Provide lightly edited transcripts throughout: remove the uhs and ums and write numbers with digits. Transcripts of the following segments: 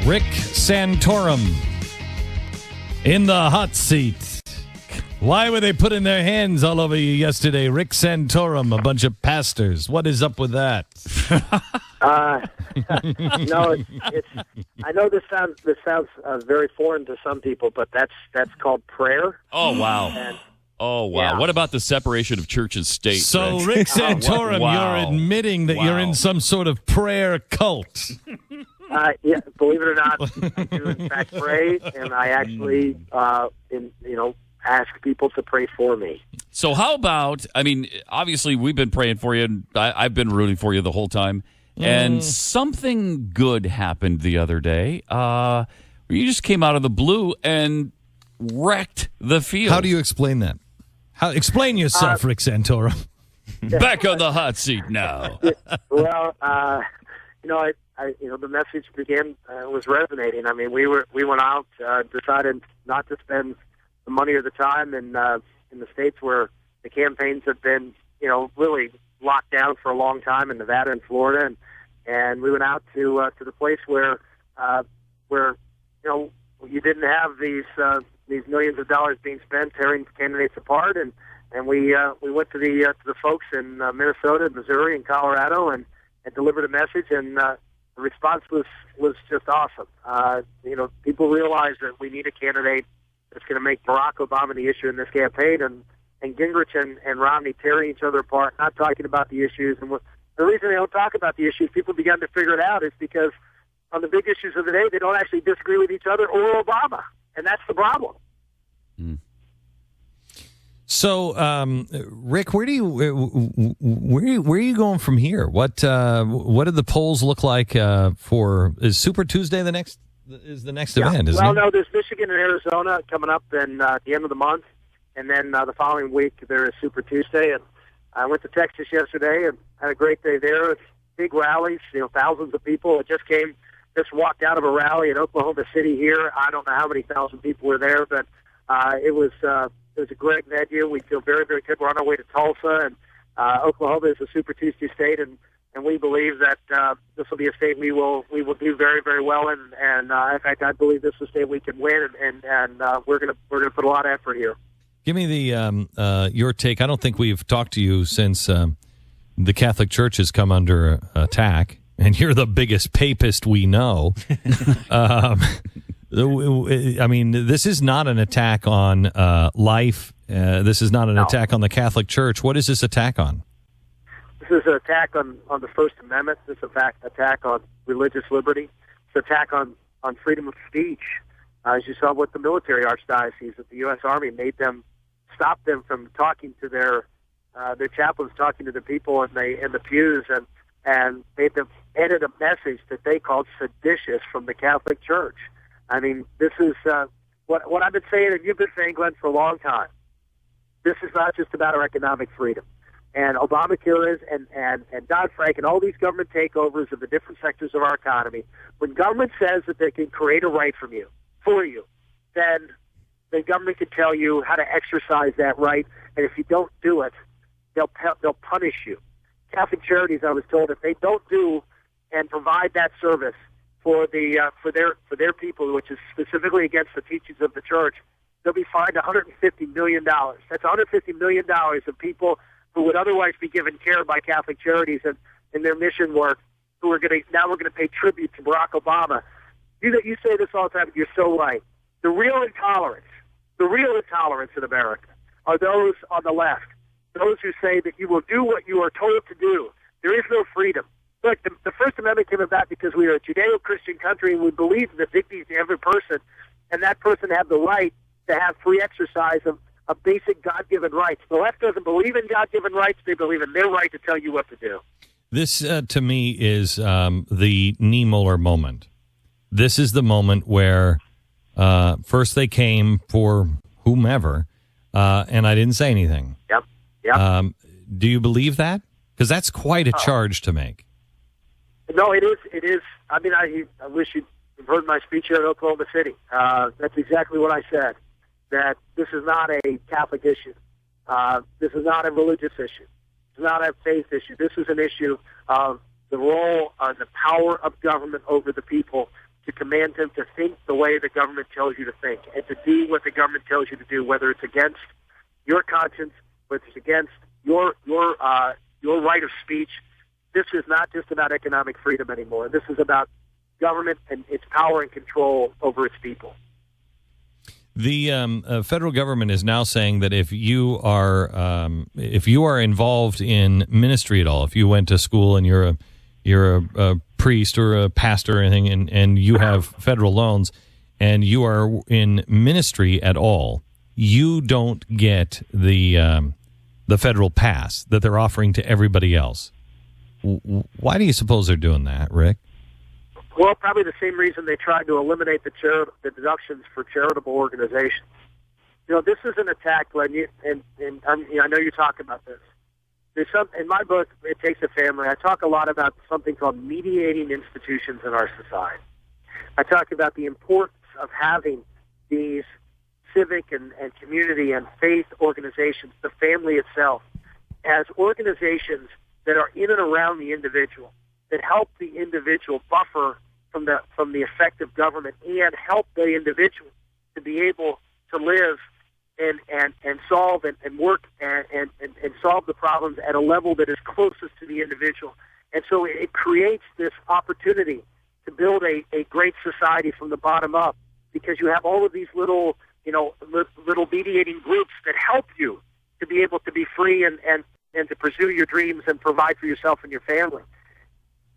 Rick Santorum in the hot seat. Why were they putting their hands all over you yesterday? Rick Santorum, a bunch of pastors. What is up with that? No, it's. I know this sounds very foreign to some people, but that's called prayer. Oh wow! And, wow! Yeah. What about the separation of church and state? So, Rich? Rick Santorum, Wow. you're admitting that you're in some sort of prayer cult. Yeah, believe it or not, I do in fact pray, and I actually, ask people to pray for me. So how about? I mean, obviously we've been praying for you, and I've been rooting for you the whole time. And something good happened the other day. You just came out of the blue and wrecked the field. How do you explain that? Explain yourself, Rick Santorum. Back on the hot seat now. Well, the message was resonating. I mean, we went out, decided not to spend the money or the time in the states where the campaigns have been, really locked down for a long time in Nevada and Florida, and we went out to the place where you didn't have these millions of dollars being spent tearing candidates apart, and we went to the folks in Minnesota, Missouri, and Colorado, and delivered a message, and the response was just awesome. People realize that we need a candidate that's going to make Barack Obama the issue in this campaign, and Gingrich and Romney tearing each other apart, not talking about the issues. And the reason they don't talk about the issues, people began to figure it out, is because on the big issues of the day, they don't actually disagree with each other or Obama, and that's the problem. So, Rick, where are you going from here? What do the polls look like is Super Tuesday the next event? Isn't it? No, there's Michigan and Arizona coming up at the end of the month, and then the following week there is Super Tuesday. And I went to Texas yesterday and had a great day there. It's big rallies, thousands of people. Just walked out of a rally in Oklahoma City here. I don't know how many thousand people were there, but it was a great venue. We feel very, very good. We're on our way to Tulsa, and Oklahoma is a Super Tuesday state, and we believe that this will be a state we will do very, very well in. And in fact, I believe this is a state we can win, and we're gonna put a lot of effort here. Give me your take. I don't think we've talked to you since the Catholic Church has come under attack, and you're the biggest papist we know. I mean, this is not an attack on life. This is not an attack on the Catholic Church. What is this attack on? This is an attack on the First Amendment. This is an attack on religious liberty. It's an attack on freedom of speech. As you saw with the military archdiocese, that the U.S. Army stopped them from talking to their chaplains, talking to the people in the pews, and made them edit a message that they called seditious from the Catholic Church. I mean, this is what I've been saying, and you've been saying, Glenn, for a long time. This is not just about our economic freedom. And Obamacare is, and Dodd-Frank, and all these government takeovers of the different sectors of our economy. When government says that they can create a right for you, then the government can tell you how to exercise that right, and if you don't do it, they'll punish you. Catholic Charities, I was told, if they don't do and provide that service for their people, which is specifically against the teachings of the church, they'll be fined $150 million. That's $150 million of people who would otherwise be given care by Catholic Charities and in their mission work, who are going to pay tribute to Barack Obama. You say this all the time, but you're so right. The real intolerance in America are those on the left, those who say that you will do what you are told to do. There is no freedom. Look, the First Amendment came about because we are a Judeo-Christian country, and we believe in the dignity of every person, and that person have the right to have free exercise of basic God-given rights. The left doesn't believe in God-given rights. They believe in their right to tell you what to do. This, to me, is the Niemöller moment. This is the moment where first they came for whomever, and I didn't say anything. Yep. Do you believe that? Because that's quite a charge to make. No, it is. It is. I mean, I wish you'd heard my speech here in Oklahoma City. That's exactly what I said, that this is not a Catholic issue. This is not a religious issue. It's not a faith issue. This is an issue of the role, the power of government over the people to command them to think the way the government tells you to think and to do what the government tells you to do, whether it's against your conscience, whether it's against your right of speech. This is not just about economic freedom anymore. This is about government and its power and control over its people. The federal government is now saying that if you are involved in ministry at all, if you went to school and you're a priest or a pastor or anything, and you have federal loans, and you are in ministry at all, you don't get the federal pass that they're offering to everybody else. Why do you suppose they're doing that, Rick? Well, probably the same reason they tried to eliminate the deductions for charitable organizations. This is an attack, Glenn, and I know you talk about this. In my book, It Takes a Family, I talk a lot about something called mediating institutions in our society. I talk about the importance of having these civic and community and faith organizations, the family itself, as organizations that are in and around the individual, that help the individual buffer from the effect of government and help the individual to be able to live and solve and work and solve the problems at a level that is closest to the individual. And so it creates this opportunity to build a great society from the bottom up, because you have all of these little mediating groups that help you to be able to be free and to pursue your dreams and provide for yourself and your family.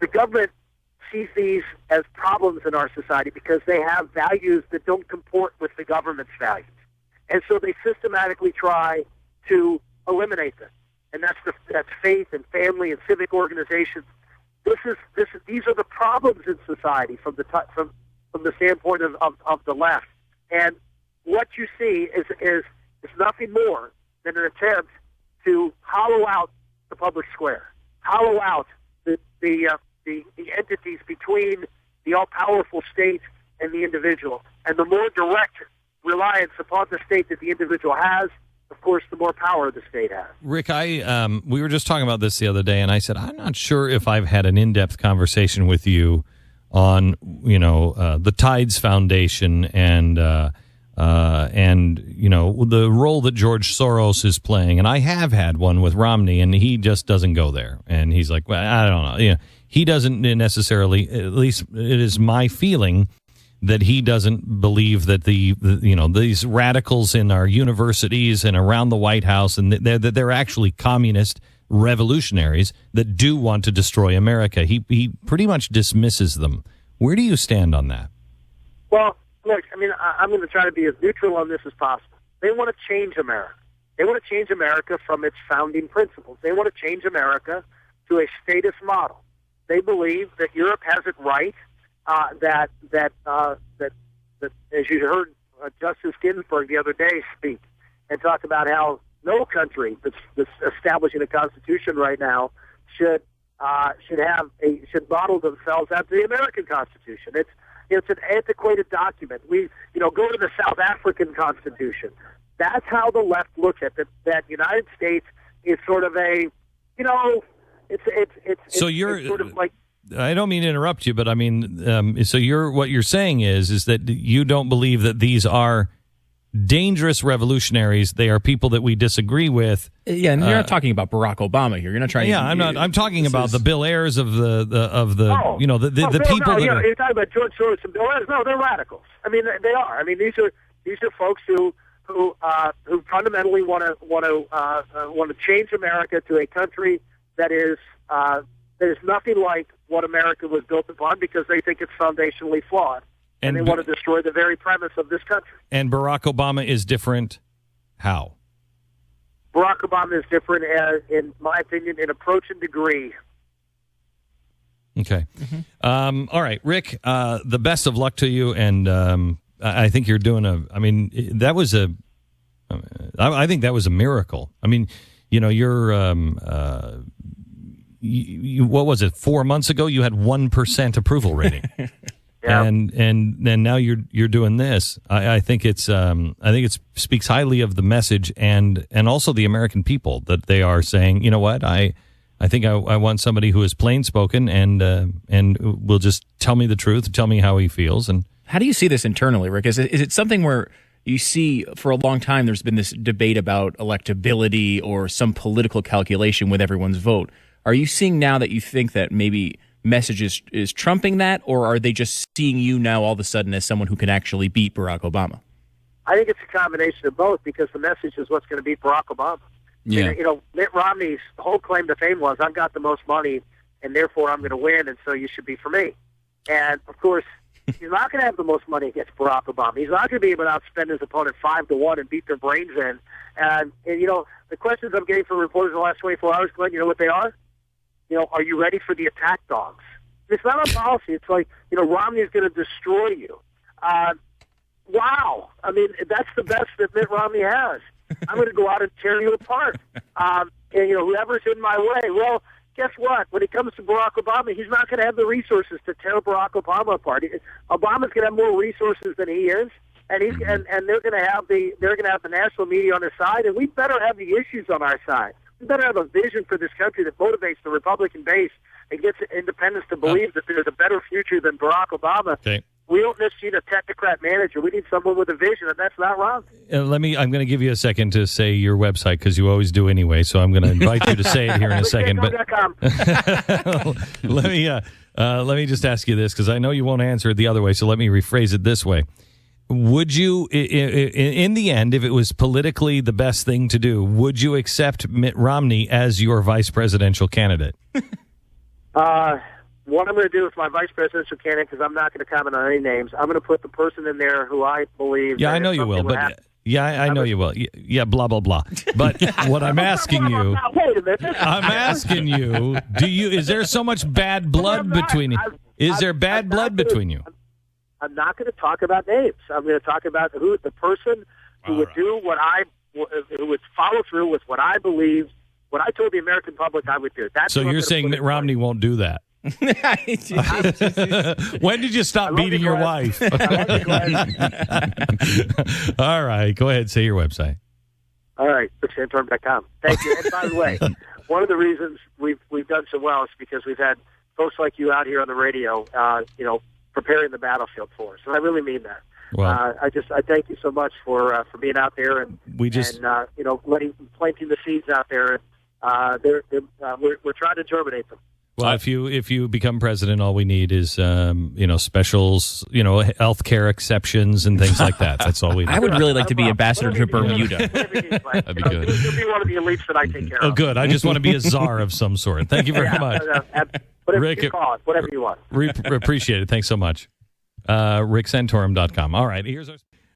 The government sees these as problems in our society because they have values that don't comport with the government's values. And so they systematically try to eliminate them. And that's faith and family and civic organizations. These are the problems in society from the standpoint of the left. And what you see is nothing more than an attempt to hollow out the public square, hollow out the entities between the all-powerful state and the individual. And the more direct reliance upon the state that the individual has, of course, the more power the state has. Rick, we were just talking about this the other day, and I said, I'm not sure if I've had an in-depth conversation with you on, the Tides Foundation and the role that George Soros is playing. And I have had one with Romney, and he just doesn't go there. And he's like, well, I don't know. He doesn't necessarily, at least it is my feeling, that he doesn't believe that these radicals in our universities and around the White House, and that they're actually communist revolutionaries that do want to destroy America. He pretty much dismisses them. Where do you stand on that? Well, look, I'm going to try to be as neutral on this as possible. They want to change America. They want to change America from its founding principles. They want to change America to a statist model. They believe that Europe has it right, that as you heard Justice Ginsburg the other day speak and talk about how no country that's establishing a constitution right now should model themselves after the American Constitution. It's an antiquated document. We go to the South African Constitution. That's how the left looks at that United States is sort of a it's sort of like. I don't mean to interrupt you, but so what you're saying is that you don't believe that these are dangerous revolutionaries. They are people that we disagree with. Yeah, and you're not talking about Barack Obama here. You're not trying. Yeah, I'm not. I'm talking about the Bill Ayers of the people. No, you're talking about George Soros and Bill Ayers. No, they're radicals. They are. These are folks who fundamentally want to change America to a country that is nothing like what America was built upon, because they think it's foundationally flawed. And they want to destroy the very premise of this country. And Barack Obama is different. How? Barack Obama is different, in my opinion, in approach and degree. Okay. Mm-hmm. All right, Rick, the best of luck to you. And I think you're doing I think that was a miracle. You're... what was it? 4 months ago, you had 1% approval rating, yeah. and now you're doing this. I think it speaks highly of the message and also the American people, that they are saying, you know what, I I think I want somebody who is plain spoken and will just tell me the truth, tell me how he feels. And how do you see this internally, Rick? Is it something where you see for a long time there's been this debate about electability or some political calculation with everyone's vote? Are you seeing now that you think that maybe message is trumping that, or are they just seeing you now all of a sudden as someone who can actually beat Barack Obama? I think it's a combination of both, because the message is what's going to beat Barack Obama. Yeah. Mitt Romney's whole claim to fame was, I've got the most money, and therefore I'm going to win, and so you should be for me. And, of course, he's not going to have the most money against Barack Obama. He's not going to be able to outspend his opponent 5-1 and beat their brains in. And the questions I'm getting from reporters in the last 24 hours, Glenn, you know what they are? Are you ready for the attack dogs? It's not on policy. It's like, Romney is going to destroy you. Wow. I mean, that's the best that Mitt Romney has. I'm going to go out and tear you apart. And whoever's in my way. Well, guess what? When it comes to Barack Obama, he's not going to have the resources to tear Barack Obama apart. Obama's going to have more resources than he is, and they're going to have the national media on his side, and we better have the issues on our side. We better have a vision for this country that motivates the Republican base and gets independents to believe that there's a better future than Barack Obama. Okay. We don't just need a technocrat manager. We need someone with a vision, and that's not wrong. I'm going to give you a second to say your website, because you always do anyway. So I'm going to invite you to say it here in a second. But let me just ask you this, because I know you won't answer it the other way. So let me rephrase it this way: would you, in the end, if it was politically the best thing to do, would you accept Mitt Romney as your vice presidential candidate? What I'm going to do with my vice presidential candidate, because I'm not going to comment on any names, I'm going to put the person in there who I believe. Yeah, I know you will, but I know you will. Yeah, blah blah blah. But what I'm asking you, wait a minute. I'm asking you, is there so much bad blood between you? Is there bad blood between you? I'm not going to talk about names. I'm going to talk about the person who would do who would follow through with what I believe, what I told the American public I would do. So you're saying Mitt Romney won't do that? When did you stop beating your wife? All right, go ahead. Say your website. All right, Santorum.com. Thank you. And by the way, one of the reasons we've done so well is because we've had folks like you out here on the radio, preparing the battlefield for us, and I really mean that. Well, I thank you so much for being out there and planting the seeds out there. We're trying to germinate them. Well, if you become president, all we need is specials, healthcare exceptions and things like that. That's all we need. I would really like to be ambassador to Bermuda. That'd be good. You'll be one of the elites that I take care of. Oh, good. I just want to be a czar of some sort. Thank you very much. Rick, you call it, whatever you want. Appreciate it. Thanks so much. RickSantorum.com. All right. Here's our